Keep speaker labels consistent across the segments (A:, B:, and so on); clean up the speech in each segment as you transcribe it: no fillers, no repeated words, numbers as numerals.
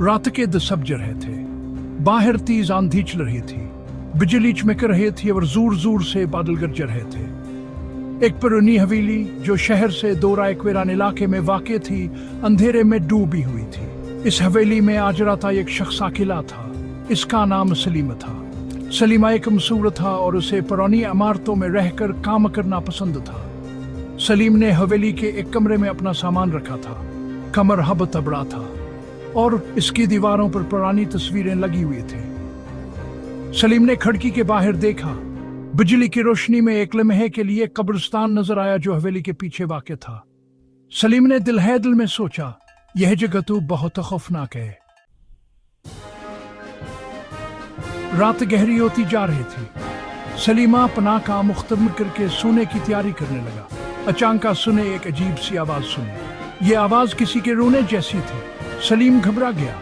A: रात के 10 बज रहे थे। बाहर तेज आंधी चल रही थी, बिजली चमक रही थी और जोर जोर से बादल गरज रहे थे। एक पुरानी हवेली जो शहर से 2 राय के वीरान इलाके में वाक़ थी, अंधेरे में डूबी हुई थी। इस हवेली में आज रात एक शख्स अकेला था। इसका नाम सलीम था। सलीमा एक मसूर था और उसे पुरानी इमारतों में रहकर काम करना पसंद था। सलीम ने हवेली के एक कमरे में अपना सामान रखा था। कमर हब तबड़ा था और इसकी दीवारों पर पुरानी तस्वीरें लगी हुई थी। सलीम ने खिड़की के बाहर देखा। बिजली की रोशनी में एक लम्हे के लिए कब्रिस्तान नजर आया जो हवेली के पीछे वाक़ था। सलीम ने दिल में सोचा, यह जगह तो बहुत खौफनाक है। रात गहरी होती जा रही थी। सलीमा पनाह का मुख्तम करके सोने की तैयारी करने लगा। अचानक सुने एक अजीब सी आवाज सुनी। ये आवाज किसी के रोने जैसी थी। सलीम घबरा गया।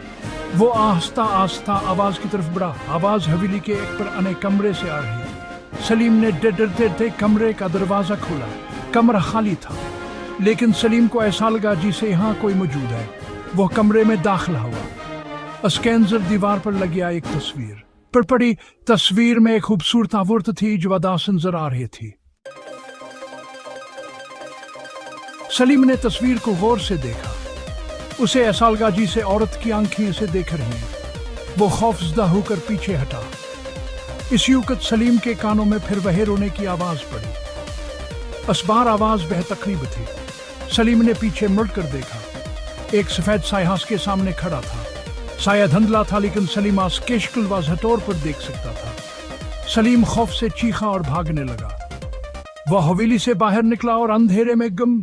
A: वो आहिस्ता आहिस्ता आवाज की तरफ बढ़ा। आवाज हवेली के एक पुराने कमरे से आ रही। सलीम ने डरते डरते कमरे का दरवाजा खोला। कमरा खाली था, लेकिन सलीम को ऐसा लगा जैसे यहाँ कोई मौजूद है। वो कमरे में दाखिल हुआ। स्कैनर दीवार पर लग गया। एक तस्वीर पर पड़ी तस्वीर में एक खूबसूरत औरत थी जो उदास नजर आ रही थी। सलीम ने तस्वीर को गौर से देखा। उसे ऐसा लगा जैसे औरत की आंखें इसे देख रही हैं। वो खौफजदा होकर पीछे हटा। इस वक्त सलीम के कानों में फिर वही रोने की आवाज पड़ी। इस बार आवाज बेतकरीब थी। सलीम ने पीछे मुड़कर देखा। एक सफेद साया के सामने खड़ा था। साया धुंधला था, लेकिन सलीम के शक्ल वाज़ह तौर पर देख सकता था। सलीम खौफ से चीखा और भागने लगा। वह हवेली से बाहर निकला और अंधेरे में गुम।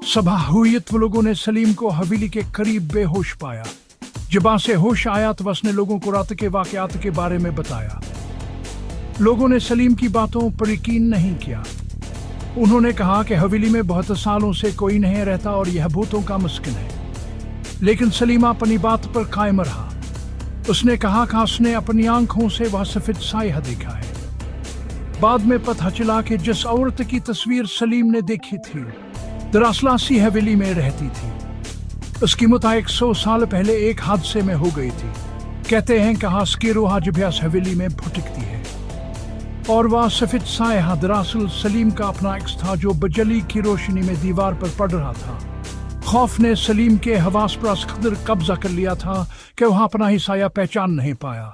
A: सुबह हुई तो लोगों ने सलीम को हवेली के करीब बेहोश पाया। जब से होश आया तो उसने लोगों को रात के वाकयात के बारे में बताया। लोगों ने सलीम की बातों पर यकीन नहीं किया। उन्होंने कहा कि हवेली में बहुत सालों से कोई नहीं रहता और यह भूतों का मस्किन है। लेकिन सलीमा अपनी बात पर कायम रहा। उसने कहा कि उसने अपनी आंखों से वह सफेद साया देखा है। बाद में पता चला कि जिस औरत की तस्वीर सलीम ने देखी थी, दरअसल इसी हवेली में रहती थी। उसकी मौत 100 साल पहले एक हादसे में हो गई थी। कहते हैं कि उसकी रूह जब इस हवेली में भटकती है। और वह सफेद साया दरअसल सलीम का अपना एक्स था जो बिजली की रोशनी में दीवार पर पड़ रहा था। खौफ ने सलीम के हवास पर इस कदर कब्जा कर लिया था कि वह अपना ही साया पहचान नहीं पाया।